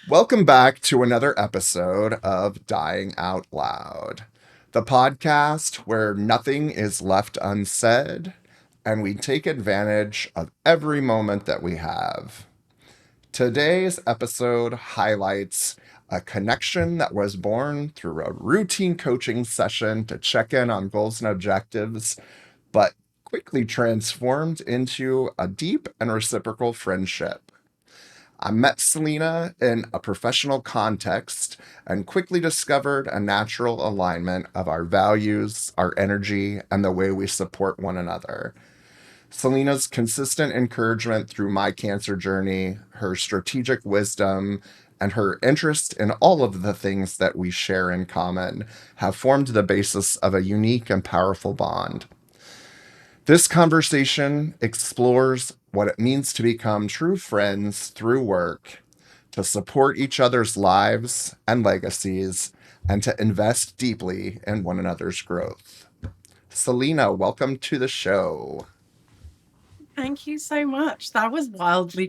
Welcome back to another episode of Dying Out Loud, the podcast where nothing is left unsaid and we take advantage of every moment that we have. Today's episode highlights a connection that was born through a routine coaching session to check in on goals and objectives, but quickly transformed into a deep and reciprocal friendship. I met Celina in a professional context and quickly discovered a natural alignment of our values, our energy, and the way we support one another. Celina's consistent encouragement through my cancer journey, her strategic wisdom, and her interest in all of the things that we share in common have formed the basis of a unique and powerful bond. This conversation explores what it means to become true friends through work, to support each other's lives and legacies, and to invest deeply in one another's growth. Celina, welcome to the show. Thank you so much. That was wildly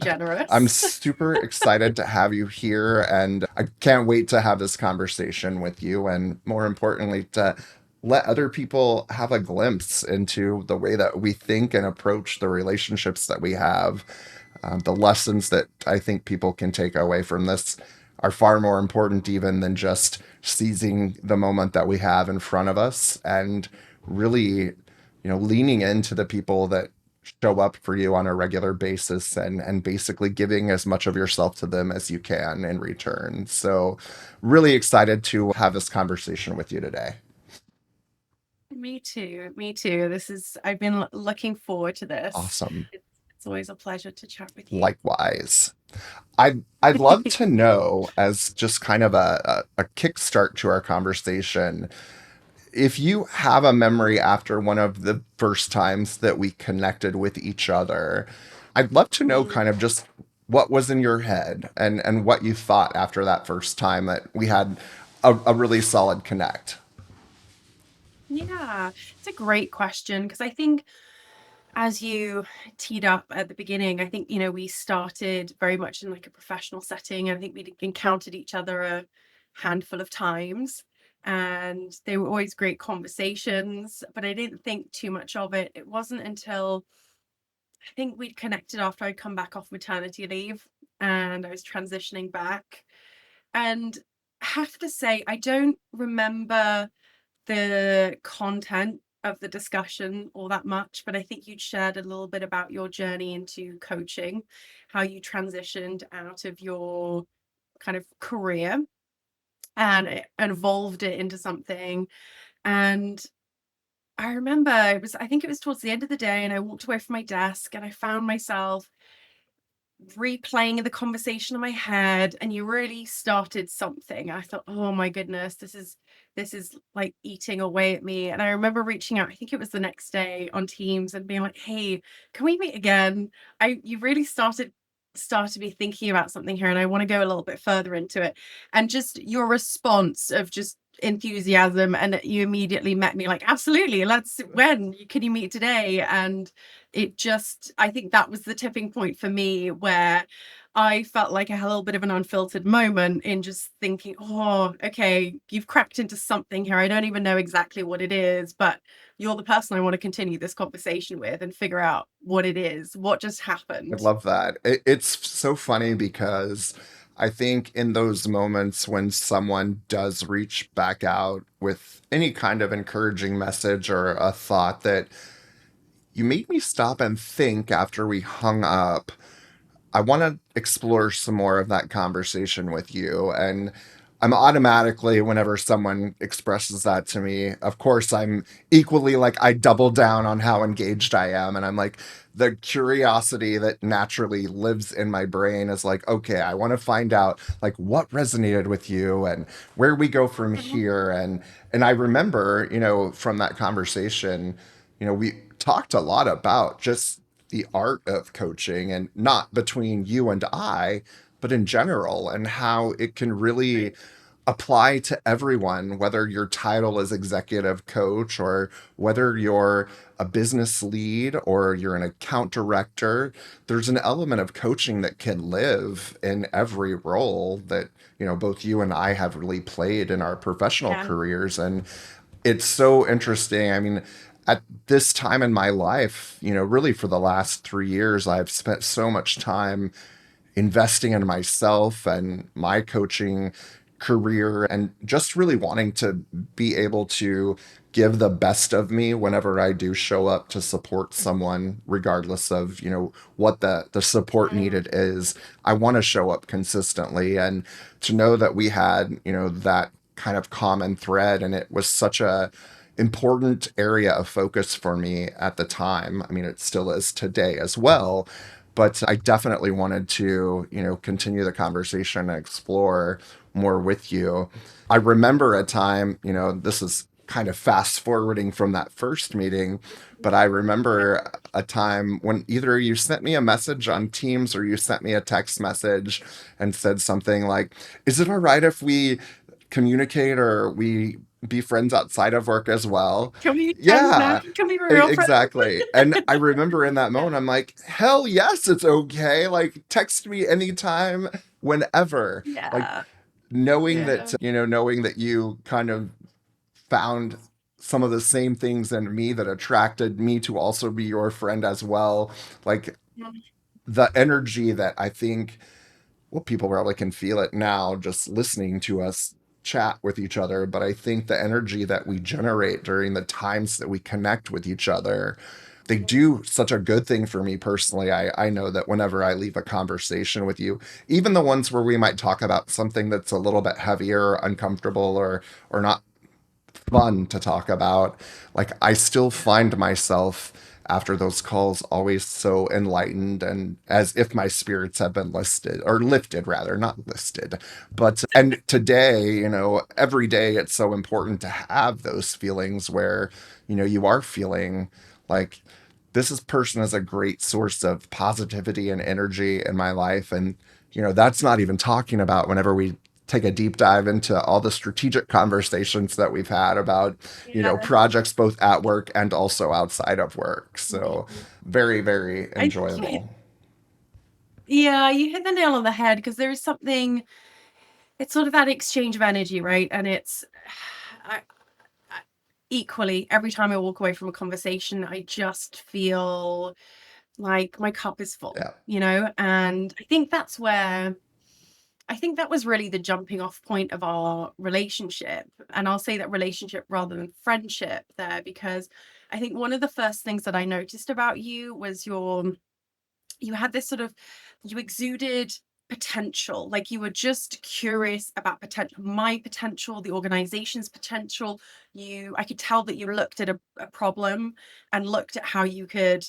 I'm generous. super excited to have you here, and I can't wait to have this conversation with you, and more importantly, to let other people have a glimpse into the way that we think and approach the relationships that we have. The lessons that I think people can take away from this are far more important even than just seizing the moment that we have in front of us and really, leaning into the people that show up for you on a regular basis and basically giving as much of yourself to them as you can in return. So really excited to have this conversation with you today. Me too. Me too. I've been looking forward to this. Awesome. It's always a pleasure to chat with you. Likewise. I'd love to know, as just kind of a kickstart to our conversation, if you have a memory after one of the first times that we connected with each other. I'd love to know Mm, kind of just what was in your head and what you thought after that first time that we had a really solid connect. yeah, it's a great question because I think as you teed up at the beginning, I think, we started very much in like a professional setting. I think we'd encountered each other a handful of times and they were always great conversations, but I didn't think too much of it. It wasn't until I think we'd connected after I'd come back off maternity leave and I was transitioning back. And I have to say, I don't remember the content of the discussion all that much, but I think you'd shared a little bit about your journey into coaching, how you transitioned out of your kind of career and evolved it into something. And I remember I think it was towards the end of the day, and I walked away from my desk and I found myself replaying the conversation in my head, and you really started something. I thought, oh my goodness, this is like eating away at me. And I remember reaching out, I think it was the next day on Teams and being like, hey, can we meet again? You really started me thinking about something here, and I want to go a little bit further into it. And just your response of just enthusiasm, and you immediately met me like, absolutely, let's when can you meet today? And I think that was the tipping point for me where I felt like I had a little bit of an unfiltered moment in just thinking, oh, okay, you've cracked into something here. I don't even know exactly what it is, but you're the person I want to continue this conversation with and figure out what it is, what just I happened. love that. It's so funny because I think in those moments when someone does reach back out with any kind of encouraging message or a thought that you made me stop and think after we hung up, I want to explore some more of that conversation with you. And I'm automatically, whenever someone expresses that to me, of course, I'm equally like, I double down on how engaged I am. And I'm like, the curiosity that naturally lives in my brain is like, okay, I want to find out like what resonated with you and where we go from Mhm. here. And I remember, from that conversation, we talked a lot about just the art of coaching and not between you and I, but in general, and how it can really Right. apply to everyone, whether your title is executive coach or whether you're a business lead or you're an account director. There's an element of coaching that can live in every role that, both you and I have really played in our professional Yeah. careers. And it's so interesting. I mean, at this time in my life, really for the last 3 years, I've spent so much time investing in myself and my coaching career and just really wanting to be able to give the best of me whenever I do show up to support someone, regardless of, what the support Mm. needed is. I want to show up consistently, and to know that we had, that kind of common thread, and it was such a important area of focus for me at the time. I mean, it still is today as well, but I definitely wanted to, continue the conversation and explore more with you. I remember a time, this is kind of fast forwarding from that first meeting, but I Yeah. remember a time when either you sent me a message on Teams or you sent me a text message and said something like, "Is it all right if we communicate or we be friends outside of work as well?" Can we be friends now? Yeah, Can we be real friends? exactly. And I remember in that Yeah. moment, I'm like, hell yes, it's okay. Like, text me anytime, whenever. Like, Yeah. knowing that, Yeah. knowing that you kind of found some of the same things in me that attracted me to also be your friend as well. Like, Mm. the energy that I think, well, people probably can feel it now just listening to us chat with each other. But I think the energy that we generate during the times that we connect with each other, they do such a good thing for me personally. I know that whenever I leave a conversation with you, even the ones where we might talk about something that's a little bit heavier, uncomfortable, or not fun to talk about, like I still find myself after those calls always so enlightened and as if my spirits have been listed or lifted, rather, not listed. But and today, every day it's so important to have those feelings where, you are feeling like this person is a great source of positivity and energy in my life. And, that's not even talking about whenever we take a deep dive into all the strategic conversations that we've had about, Yeah. projects both at work and also outside of work. So Mhm. very, very I think you hit, enjoyable. yeah, you hit the nail on the head because there is something, it's sort of that exchange of energy, right? And it's, I, I, equally, every time I walk away from a conversation, I just feel like my cup is full, Yeah. And I think that was really the jumping off point of our relationship. And I'll say that relationship rather than friendship there, because I think one of the first things that I noticed about you was you had this sort of, you exuded potential. Like you were just curious about potential, my potential, the organization's potential. I could tell that you looked at a problem and looked at how you could,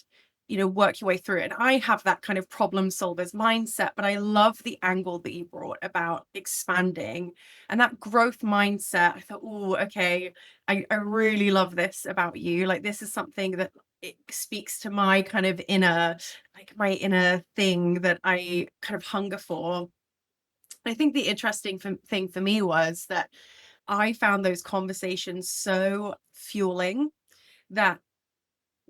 work your way through it. And I have that kind of problem solvers mindset, but I love the angle that you brought about expanding and that growth mindset. I thought, oh, okay, I really love this about you. Like this is something that it speaks to my kind of inner, like my inner thing that I kind of hunger for. I think the interesting thing for me was that I found those conversations so fueling that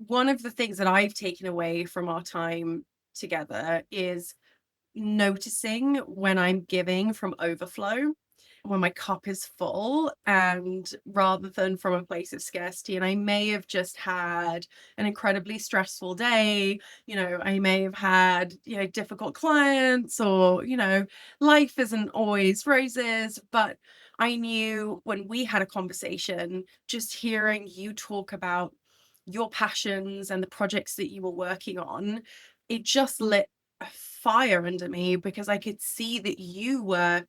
one of the things that I've taken away from our time together is noticing when I'm giving from overflow, when my cup is full, and rather than from a place of scarcity. And I may have just had an incredibly stressful day. I may have had, difficult clients, or, life isn't always roses. But I knew when we had a conversation, just hearing you talk about your passions and the projects that you were working on, it just lit a fire under me because I could see that you were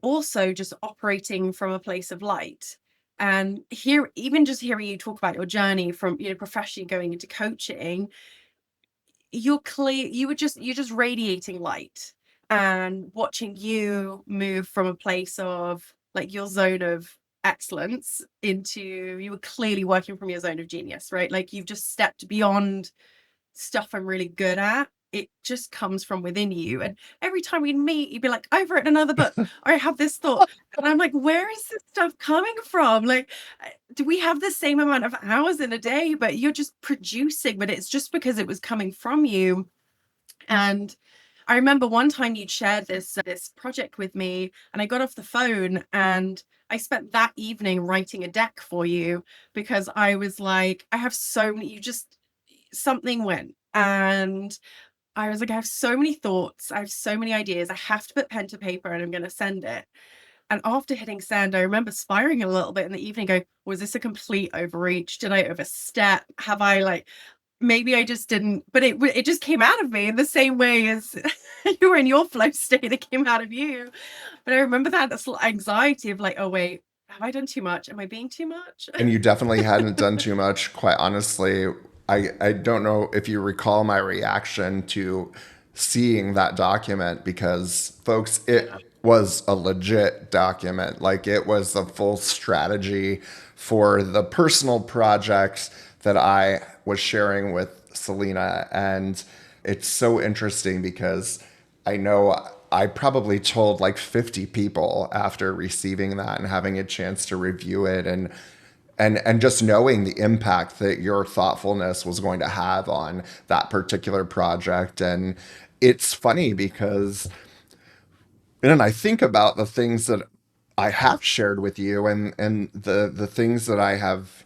also just operating from a place of light. And here, even just hearing you talk about your journey from, professionally going into coaching, you're just radiating light, and watching you move from a place of like your zone of excellence into, you were clearly working from your zone of genius, right? Like you've just stepped beyond stuff I'm really good at it just comes from within you. And every time we'd meet, you'd be like, I've written another book, or I have this thought. And I'm like, where is this stuff coming from? Like, do we have the same amount of hours in a day, but you're just producing, but it's just because it was coming from you. And I remember one time you'd shared this project with me, and I got off the phone and I spent that evening writing a deck for you, because I was like, I have so many, you just, something went. And I was like, I have so many thoughts, I have so many ideas. I have to put pen to paper and I'm going to send it. And after hitting send, I remember spiraling a little bit in the evening, going, was this a complete overreach? Did I overstep? Have I like, maybe I just didn't, but it just came out of me in the same way as you were in your flow state, it came out of you. But I remember that this little anxiety of like, oh wait, have I done too much? Am I being too much? And you definitely hadn't done too much, quite honestly. I don't know if you recall my reaction to seeing that document, because, folks, it Yeah. was a legit document. Like, it was a full strategy for the personal projects that I was sharing with Celina. And it's so interesting because I know I probably told like 50 people after receiving that and having a chance to review it, and just knowing the impact that your thoughtfulness was going to have on that particular project. And it's funny because, and I think about the things that I have shared with you, and the things that I have,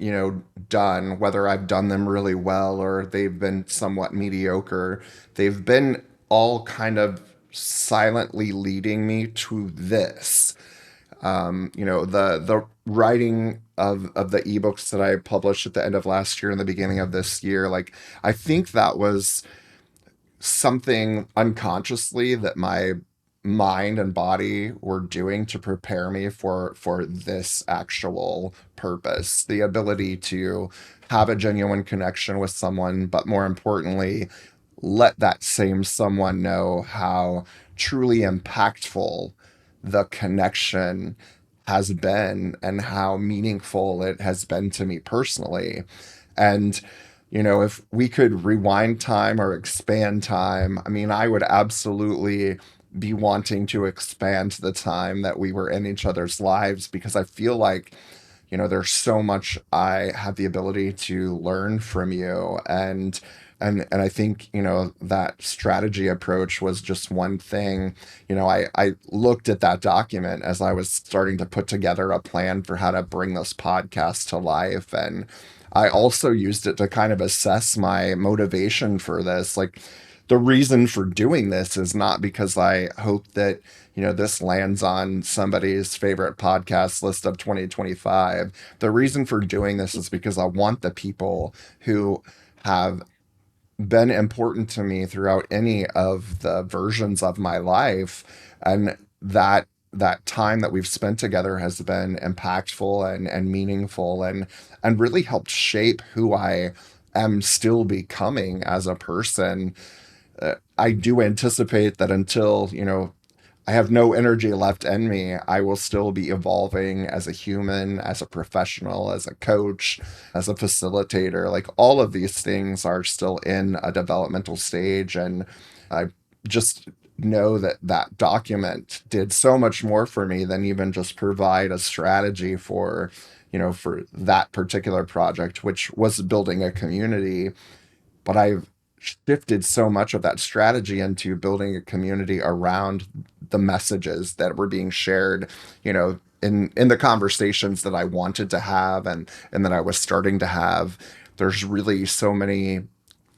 done, whether I've done them really well or they've been somewhat mediocre, they've been all kind of silently leading me to this. The writing of the ebooks that I published at the end of last year and the beginning of this year, like, I think that was something unconsciously that my mind and body were doing to prepare me for this actual purpose, the ability to have a genuine connection with someone, but more importantly, let that same someone know how truly impactful the connection has been and how meaningful it has been to me personally. And, if we could rewind time or expand time, I mean, I would absolutely be wanting to expand the time that we were in each other's lives, because I feel like, there's so much I have the ability to learn from you. And I think, that strategy approach was just one thing. I looked at that document as I was starting to put together a plan for how to bring this podcast to life. And I also used it to kind of assess my motivation for this. Like, the reason for doing this is not because I hope that, this lands on somebody's favorite podcast list of 2025. The reason for doing this is because I want the people who have been important to me throughout any of the versions of my life, and that time that we've spent together has been impactful and meaningful, and really helped shape who I am still becoming as a person. I do anticipate that until, I have no energy left in me, I will still be evolving as a human, as a professional, as a coach, as a facilitator. Like, all of these things are still in a developmental stage. And I just know that that document did so much more for me than even just provide a strategy for that particular project, which was building a community. But I've shifted so much of that strategy into building a community around the messages that were being shared, in the conversations that I wanted to have, and that I was starting to have. There's really so many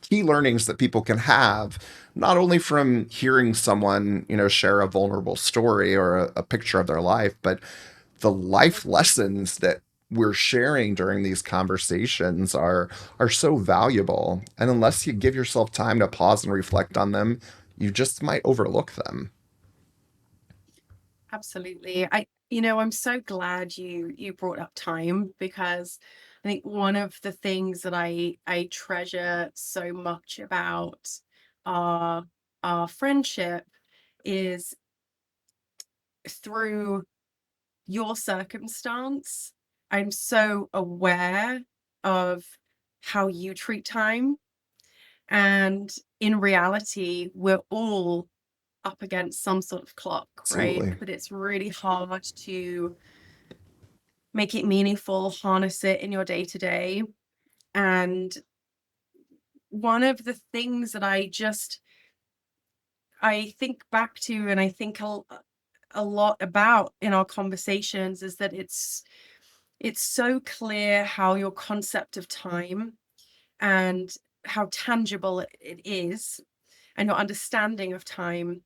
key learnings that people can have, not only from hearing someone, share a vulnerable story or a picture of their life, but the life lessons that we're sharing during these conversations are so valuable. And unless you give yourself time to pause and reflect on them, you just might overlook them. Absolutely. I'm so glad you brought up time, because I think one of the things that I treasure so much about our our friendship is, through your circumstance, I'm so aware of how you treat time. And in reality, we're all up against some sort of clock, right? Absolutely. But it's really hard to make it meaningful, harness it in your day to day. And one of the things that I think back to, and I think a lot about in our conversations, is that it's so clear how your concept of time and how tangible it is, and your understanding of time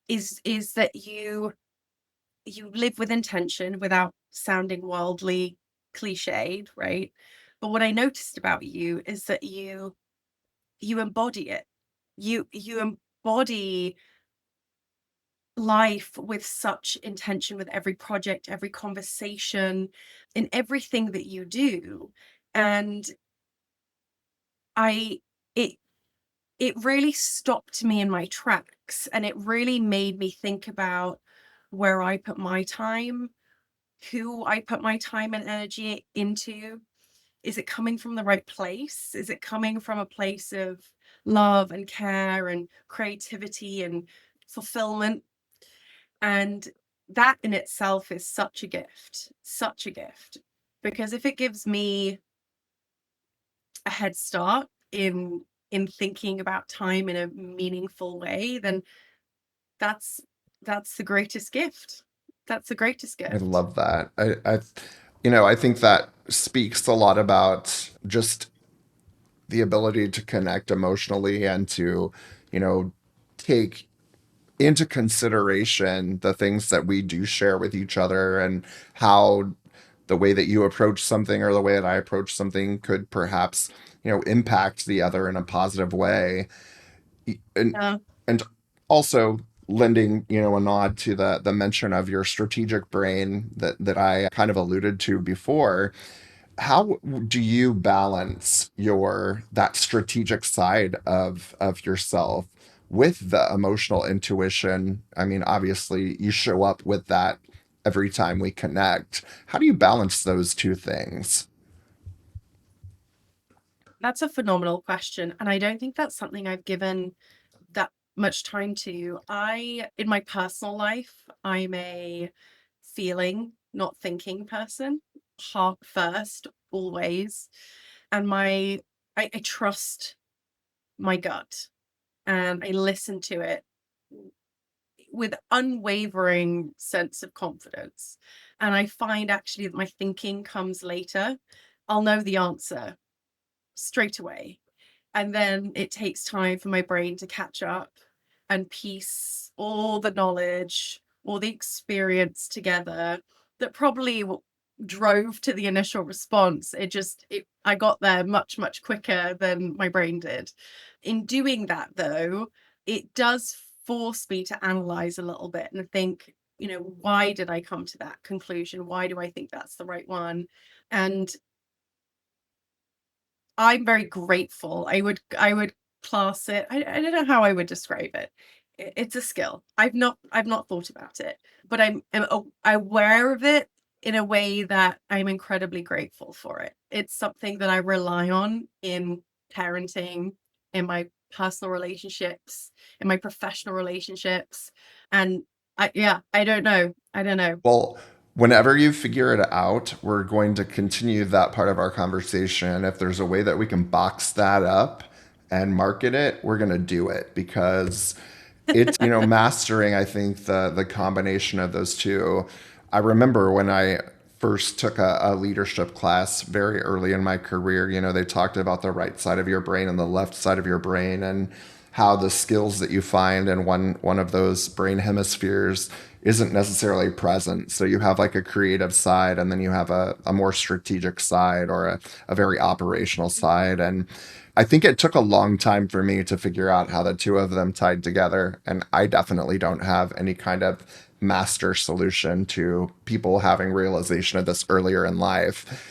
is that you live with intention without sounding wildly cliched, right? But what I noticed about you is that you embody it. You embody life with such intention with every project, every conversation, in everything that you do. And I it it really stopped me in my tracks, and it really made me think about where I put my time, who I put my time and energy into. Is it coming from the right place? Is it coming from a place of love and care and creativity and fulfillment? And that in itself is such a gift. Because if it gives me a head start in thinking about time in a meaningful way, then that's that's the greatest gift. That's the greatest I gift. love that. I think that speaks a lot about just the ability to connect emotionally and to, you know, take into consideration the things that we do share with each other and how the way that you approach something or the way that I approach something could perhaps, impact the other in a positive way. And Yeah, and also lending, a nod to the mention of your strategic brain that I kind of alluded to before. How do you balance your that strategic side of yourself with the emotional intuition? I mean, obviously you show up with that every time we connect. How do you balance those two things? that's a phenomenal question. And I don't think that's something I've given that much time to. In my personal life, I'm a feeling, not thinking person. Heart first, always. And I trust my gut, and I listen to it with unwavering sense of confidence. And I find actually that my thinking comes later. I'll know the answer straight away. And then it takes time for my brain to catch up and piece all the knowledge, all the experience together that probably drove to the initial response. I got there much, much quicker than my brain did. In doing that, though, it does force me to analyze a little bit and think, why did I come to that conclusion? Why do I think that's the right one? And I'm very grateful. I would class it. I don't know how I would describe it. It's a skill. I've not thought about it, but I'm aware of it in a way that I'm incredibly grateful for it. It's something that I rely on in parenting, in my personal relationships, in my professional relationships, and I don't know. I don't know. Well, whenever you figure it out, we're going to continue that part of our conversation. If there's a way that we can box that up and market it, we're going to do it because it's, mastering, I think, the combination of those two. I remember when I first took a leadership class very early in my career, they talked about the right side of your brain and the left side of your brain and how the skills that you find in one of those brain hemispheres isn't necessarily present. So you have like a creative side and then you have a more strategic side or a very operational side. And I think it took a long time for me to figure out how the two of them tied together. And I definitely don't have any kind of master solution to people having realization of this earlier in life.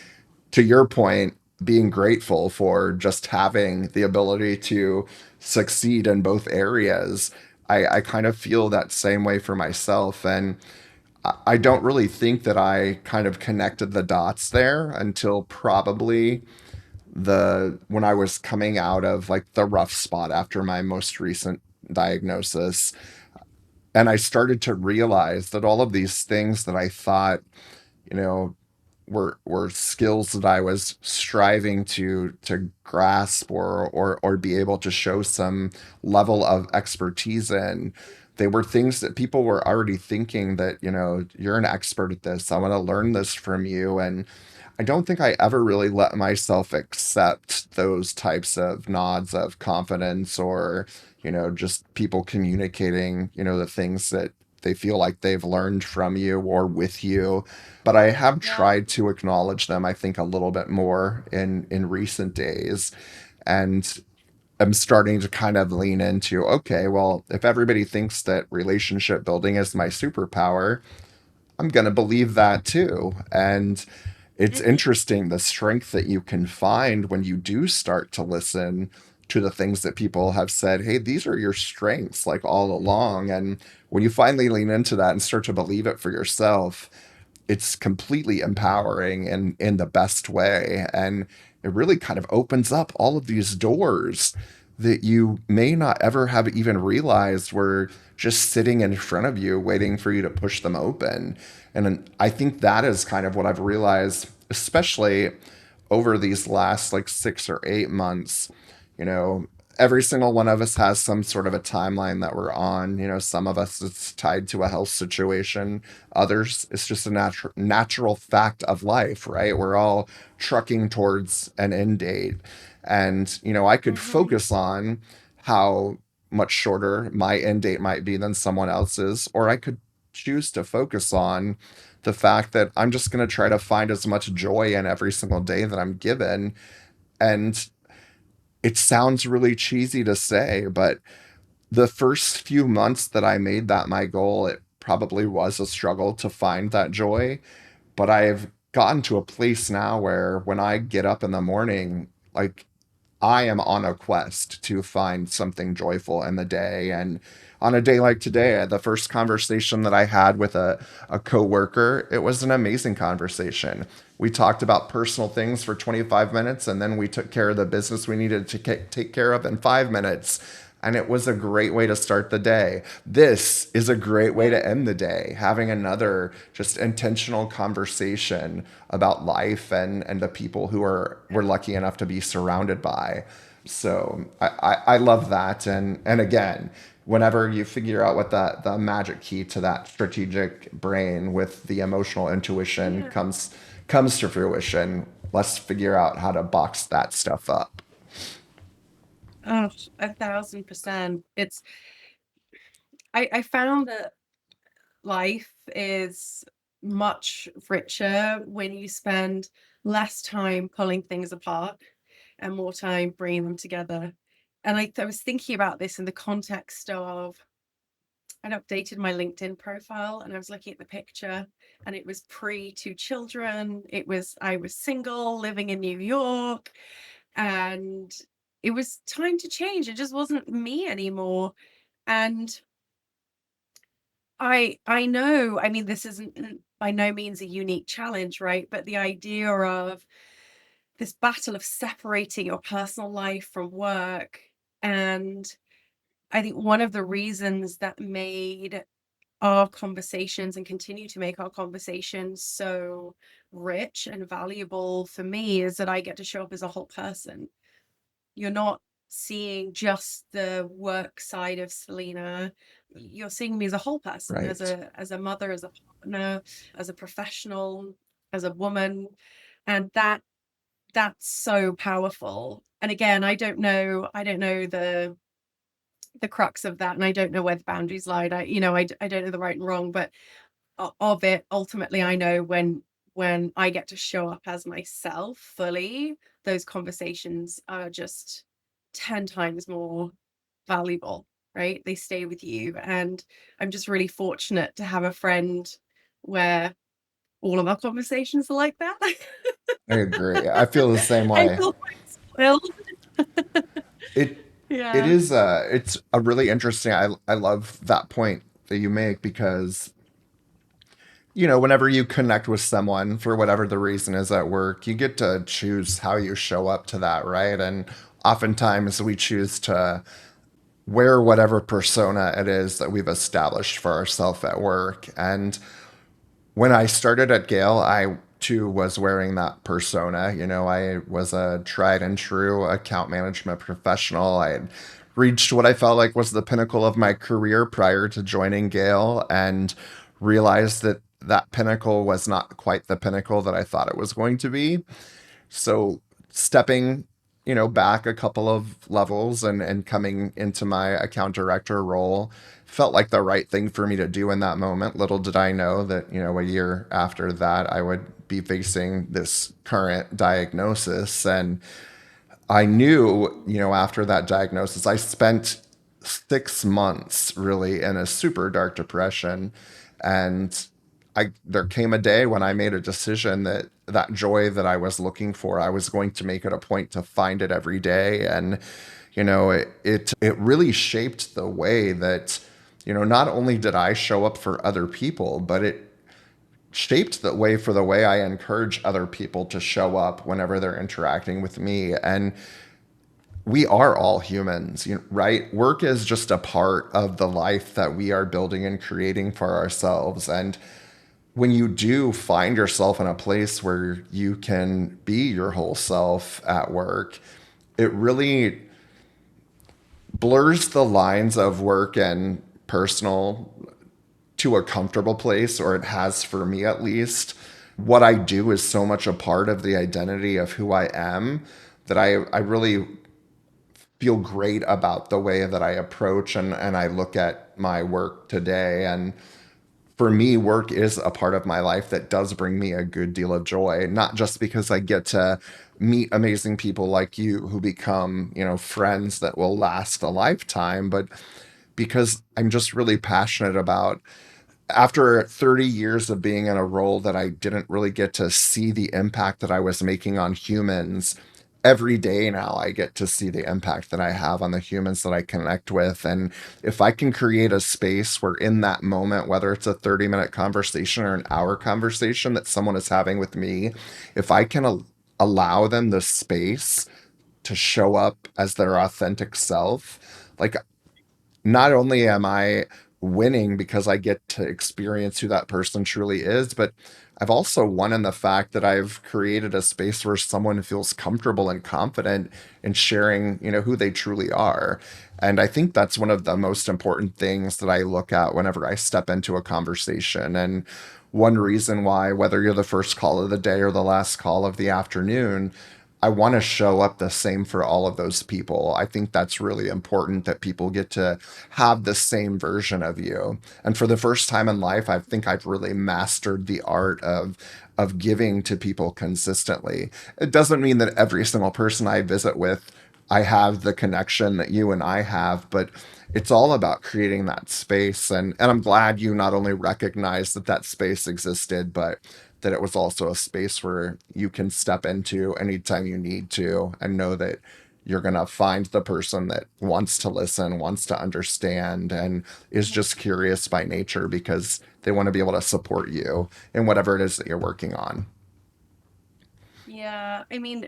To your point, being grateful for just having the ability to succeed in both areas, I kind of feel that same way for myself. And I don't really think that I kind of connected the dots there until probably the when I was coming out of like the rough spot after my most recent diagnosis, and I started to realize that all of these things that I thought, you know, were skills that I was striving to grasp or be able to show some level of expertise in. They were things that people were already thinking that, you're an expert at this. I want to learn this from you. And I don't think I ever really let myself accept those types of nods of confidence or, just people communicating, the things that they feel like they've learned from you or with you. But I have Yeah. tried to acknowledge them, I think, a little bit more in recent days. And I'm starting to kind of lean into, okay, well, if everybody thinks that relationship building is my superpower, I'm going to believe that too. And it's Mhm. interesting the strength that you can find when you do start to listen to the things that people have said, hey, these are your strengths like all along. And when you finally lean into that and start to believe it for yourself, it's completely empowering in the best way. And it really kind of opens up all of these doors that you may not ever have even realized were just sitting in front of you, waiting for you to push them open. And I think that is kind of what I've realized, especially over these last like 6 or 8 months. You know, every single one of us has some sort of a timeline that we're on. Some of us it's tied to a health situation. Others, it's just a natural fact of life, right? We're all trucking towards an end date. And, I could Mhm. focus on how much shorter my end date might be than someone else's, or I could choose to focus on the fact that I'm just going to try to find as much joy in every single day that I'm given. And it sounds really cheesy to say, but the first few months that I made that my goal, it probably was a struggle to find that joy. But I've gotten to a place now where when I get up in the morning, like I am on a quest to find something joyful in the day. And on a day like today, the first conversation that I had with a coworker, it was an amazing conversation. We talked about personal things for 25 minutes, and then we took care of the business we needed to take care of in 5 minutes. And it was a great way to start the day. This is a great way Yeah. to end the day, having another just intentional conversation about life and the people who we're lucky enough to be surrounded by. So I love that. And again, whenever you figure out what the magic key to that strategic brain with the emotional intuition Yeah. comes to fruition, let's figure out how to box that stuff up. Oh, 1,000%. I found that life is much richer when you spend less time pulling things apart and more time bringing them together. And I was thinking about this in the context of I'd updated my LinkedIn profile and I was looking at the picture and it was pre two children. I was single, living in New York, and it was time to change. It just wasn't me anymore. And I know, I mean, this isn't by no means a unique challenge, right? But the idea of this battle of separating your personal life from work. And I think one of the reasons that made our conversations and continue to make our conversations so rich and valuable for me is that I get to show up as a whole person. You're not seeing just the work side of Celina. You're seeing me as a whole person, Right. as a mother, as a partner, as a professional, as a woman. And that's so powerful. And again, I don't know the crux of that, and I don't know where the boundaries lie. I don't know the right and wrong, but of it, ultimately, I know when I get to show up as myself fully, those conversations are just 10 times more valuable, right? They stay with you. And I'm just really fortunate to have a friend where all of our conversations are like that. I agree. I feel the same I way. feel quite spoiled. It Yeah. it's a really interesting. I love that point that you make because whenever you connect with someone for whatever the reason is at work, you get to choose how you show up to that, right? And oftentimes we choose to wear whatever persona it is that we've established for ourselves at work. And when I started at Gale, I too was wearing that persona. I was a tried and true account management professional. I had reached what I felt like was the pinnacle of my career prior to joining Gale and realized that that pinnacle was not quite the pinnacle that I thought it was going to be. So stepping, back a couple of levels and coming into my account director role felt like the right thing for me to do in that moment. Little did I know that, a year after that, I would be facing this current diagnosis. And I knew, after that diagnosis, I spent 6 months really in a super dark depression. And there came a day when I made a decision that that joy that I was looking for, I was going to make it a point to find it every day. And, it really shaped the way that, not only did I show up for other people, but it shaped the way I encourage other people to show up whenever they're interacting with me. And we are all humans, right? Work is just a part of the life that we are building and creating for ourselves. And when you do find yourself in a place where you can be your whole self at work, it really blurs the lines of work and personal to a comfortable place, or it has for me at least. What I do is so much a part of the identity of who I am that I really feel great about the way that I approach and I look at my work today. And for me, work is a part of my life that does bring me a good deal of joy, not just because I get to meet amazing people like you who become, friends that will last a lifetime, but because I'm just really passionate about after 30 years of being in a role that I didn't really get to see the impact that I was making on humans. Every day now, I get to see the impact that I have on the humans that I connect with. And if I can create a space where, in that moment, whether it's a 30-minute conversation or an hour conversation that someone is having with me, if I can allow them the space to show up as their authentic self, like not only am I winning because I get to experience who that person truly is, but I've also won in the fact that I've created a space where someone feels comfortable and confident in sharing, who they truly are. And I think that's one of the most important things that I look at whenever I step into a conversation. And one reason why, whether you're the first call of the day or the last call of the afternoon, I want to show up the same for all of those people. I think that's really important that people get to have the same version of you. And for the first time in life, I think I've really mastered the art of giving to people consistently. It doesn't mean that every single person I visit with I have the connection that you and I have, but it's all about creating that space. And I'm glad you not only recognized that that space existed, but that it was also a space where you can step into anytime you need to and know that you're going to find the person that wants to listen, wants to understand, and is just curious by nature because they want to be able to support you in whatever it is that you're working on. Yeah, I mean,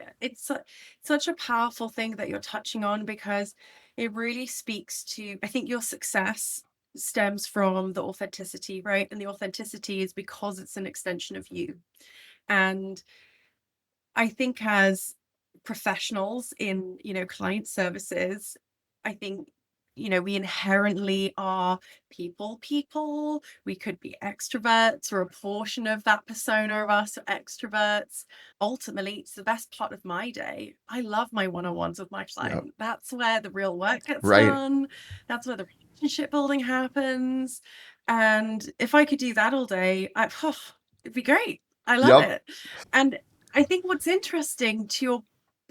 such a powerful thing that you're touching on because it really speaks to, I think your success stems from the authenticity, right? And the authenticity is because it's an extension of you. And I think as professionals in, client services, I think, we inherently are people. We could be extroverts or a portion of that persona of us are extroverts. Ultimately, it's the best part of my day. I love my one-on-ones with my Yep. client. That's where the real work gets Right. done. That's where the relationship building happens. And if I could do that all day, it'd be great. I love Yep. it. And I think what's interesting to your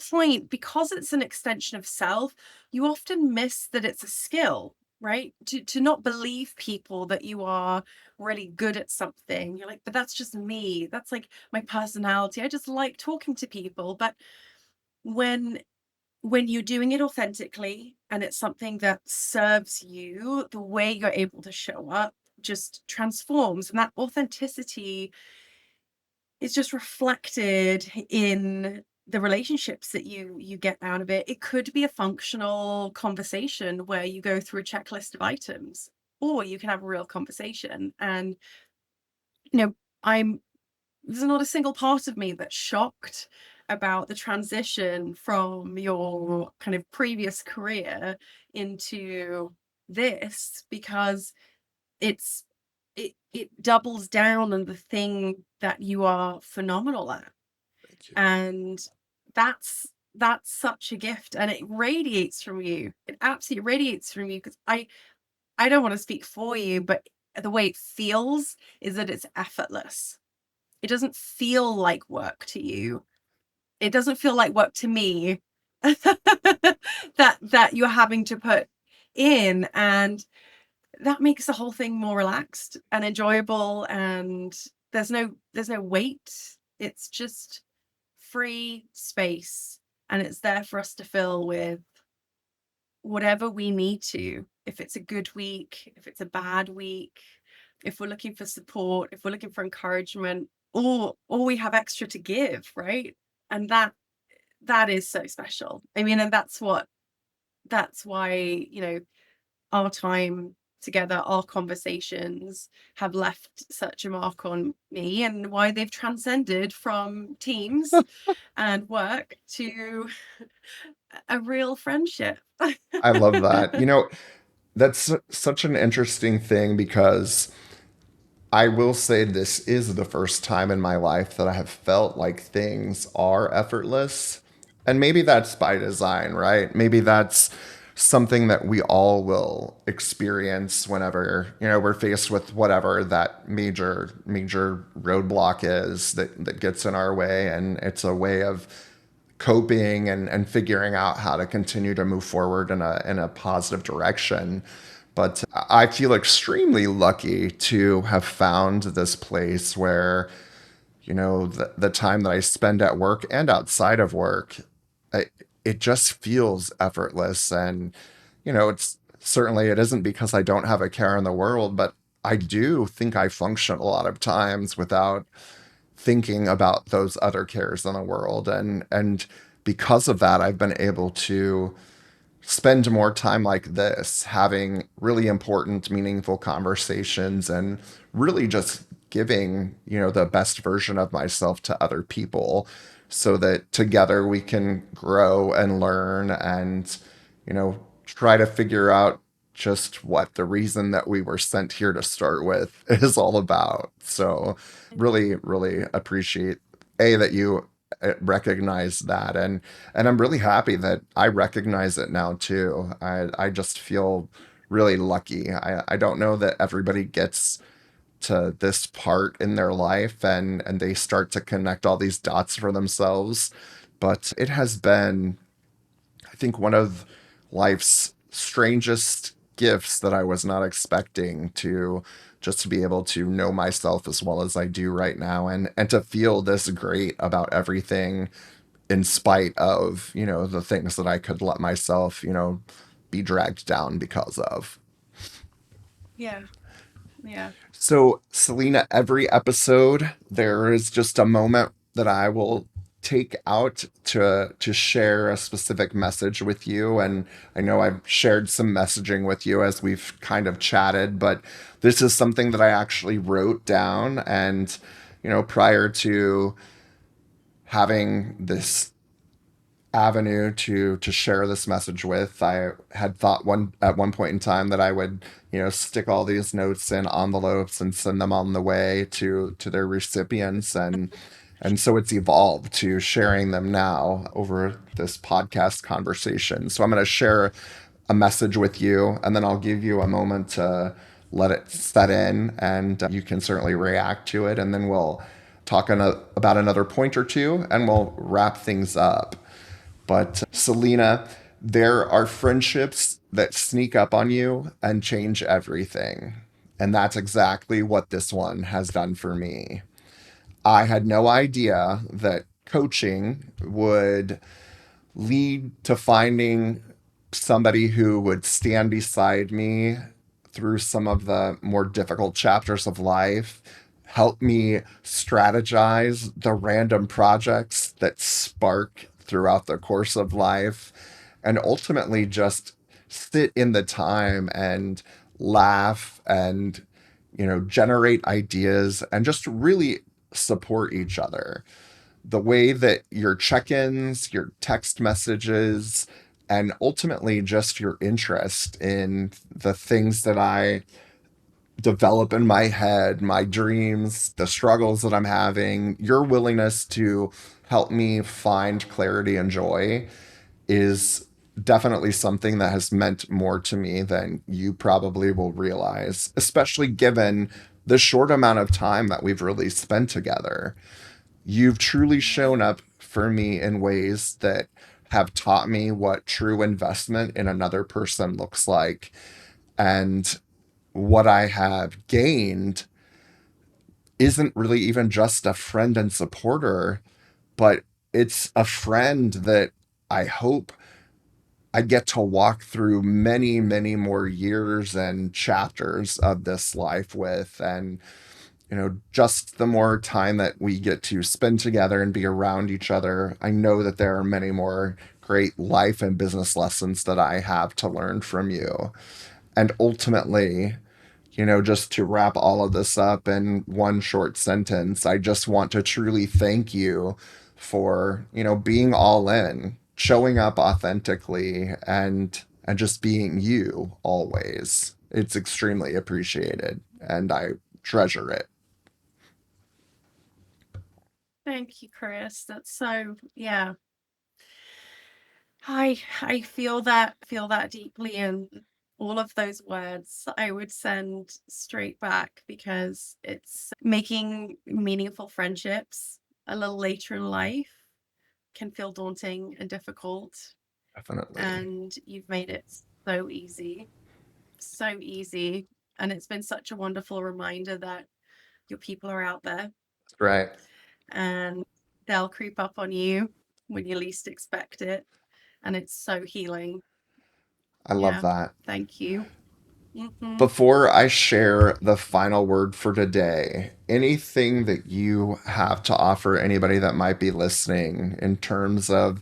point, because it's an extension of self, you often miss that it's a skill, right? To not believe people that you are really good at something. You're like, but that's just me. That's like my personality. I just like talking to people. But when when you're doing it authentically and it's something that serves you, the way you're able to show up, just transforms. And that authenticity is just reflected in the relationships that you get out of it. It could be a functional conversation where you go through a checklist of items, or you can have a real conversation. And you know, I'm there's not a single part of me that's shocked about the transition from your kind of previous career into this, because it's it doubles down on the thing that you are phenomenal at. Thank you. And that's that's such a gift, and it radiates from you. It absolutely radiates from you, because I don't want to speak for you, but the way it feels is that it's effortless. It doesn't feel like work to you. It doesn't feel like work to me that you're having to put in, and that makes the whole thing more relaxed and enjoyable, and there's no weight. It's just free space, and it's there for us to fill with whatever we need to. If it's a good week, if it's a bad week, if we're looking for support, if we're looking for encouragement, or we have extra to give, right? And that is so special. I mean, and that's why, our time together, our conversations have left such a mark on me, and why they've transcended from teams and work to a real friendship. I love that. That's such an interesting thing because I will say this is the first time in my life that I have felt like things are effortless. And maybe that's by design, right? Maybe that's something that we all will experience whenever, we're faced with whatever that major roadblock is that gets in our way. And it's a way of coping and figuring out how to continue to move forward in a positive direction. But I feel extremely lucky to have found this place where, the time that I spend at work and outside of work, I, it just feels effortless. And, it's certainly, it isn't because I don't have a care in the world, but I do think I function a lot of times without thinking about those other cares in the world. And because of that, I've been able to spend more time like this, having really important, meaningful conversations and really just giving, the best version of myself to other people so that together we can grow and learn and, try to figure out just what the reason that we were sent here to start with is all about. So really, really appreciate that you recognize that, and I'm really happy that I recognize it now too. I just feel really lucky. I don't know that everybody gets to this part in their life and they start to connect all these dots for themselves, but it has been, I think, one of life's strangest gifts that I was not expecting, to just to be able to know myself as well as I do right now, and to feel this great about everything in spite of, the things that I could let myself, be dragged down because of. Yeah, yeah. So, Celina, every episode, there is just a moment that I will take out to share a specific message with you. And I know I've shared some messaging with you as we've kind of chatted, but this is something that I actually wrote down. And, prior to having this avenue to share this message with, I had thought at one point in time that I would, stick all these notes in envelopes and send them on the way to their recipients, and so it's evolved to sharing them now over this podcast conversation. So I'm going to share a message with you, and then I'll give you a moment to let it set in, and you can certainly react to it, and then we'll talk about another point or two, and we'll wrap things up. But Celina, there are friendships that sneak up on you and change everything. And that's exactly what this one has done for me. I had no idea that coaching would lead to finding somebody who would stand beside me through some of the more difficult chapters of life, help me strategize the random projects that spark throughout the course of life, and ultimately just sit in the time and laugh and, generate ideas and just really support each other. The way that your check-ins, your text messages, and ultimately just your interest in the things that I develop in my head, my dreams, the struggles that I'm having, your willingness to help me find clarity and joy is definitely something that has meant more to me than you probably will realize, especially given the short amount of time that we've really spent together. You've truly shown Yeah. up for me in ways that have taught me what true investment in another person looks like. And what I have gained isn't really even just a friend and supporter, but it's a friend that I hope I get to walk through many, many more years and chapters of this life with. And, just the more time that we get to spend together and be around each other, I know that there are many more great life and business lessons that I have to learn from you. And ultimately, just to wrap all of this up in one short sentence, I just want to truly thank you for, being all in, showing up authentically, and just being you always. It's extremely appreciated and I treasure it. Thank you, Chris. That's so, yeah. I feel that deeply, and all of those words I would send straight back, because it's making meaningful friendships a little later in life can feel daunting and difficult, Definitely. and you've made it so easy, so easy. And it's been such a wonderful reminder that your people are out there, Right. and they'll creep up on you when you least expect it. And it's so healing. I love Yeah. that. Thank you. Hmm. Before I share the final word for today, anything that you have to offer anybody that might be listening in terms of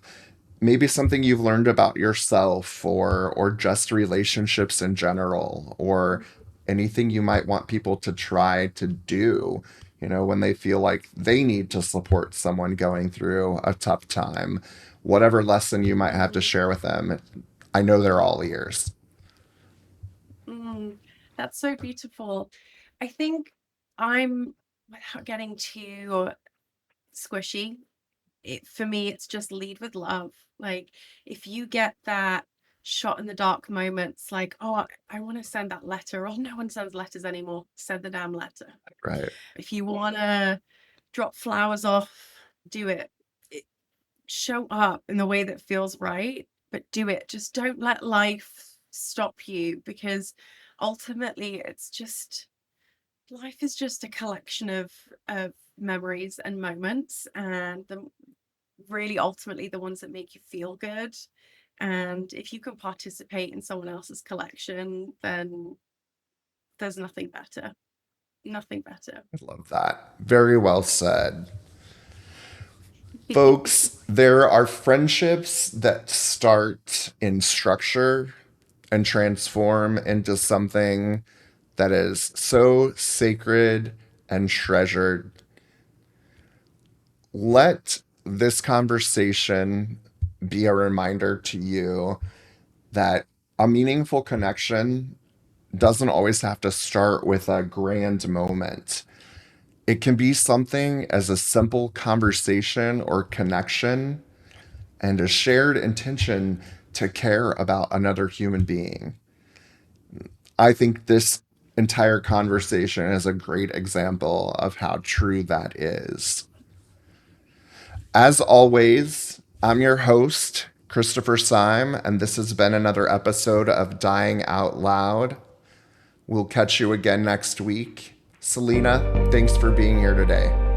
maybe something you've learned about yourself, or just relationships in general, or anything you might want people to try to do, when they feel like they need to support someone going through a tough time, whatever lesson you might have to Mm, share with them, I know they're all ears. mm. That's so beautiful. I think I'm, without getting too squishy, for me, it's just lead with love. Like, if you get that shot in the dark moments, like, oh, I want to send that letter. Oh, no one sends letters anymore. Send the damn letter. Right. If you want to drop flowers off, do it. It. Show up in the way that feels right, but do it. Just don't let life stop you, because ultimately it's just, life is just a collection of memories and moments, and the really ultimately the ones that make you feel good. And if you can participate in someone else's collection, then there's nothing better. Nothing better. I love that. Very well said. Folks, there are friendships that start in structure and transform into something that is so sacred and treasured. Let this conversation be a reminder to you that a meaningful connection doesn't always have to start with a grand moment. It can be something as a simple conversation or connection and a shared intention to care about another human being. I think this entire conversation is a great example of how true that is. As always, I'm your host, Christopher Saim, and this has been another episode of Dying Out Loud. We'll catch you again next week. Celina, thanks for being here today.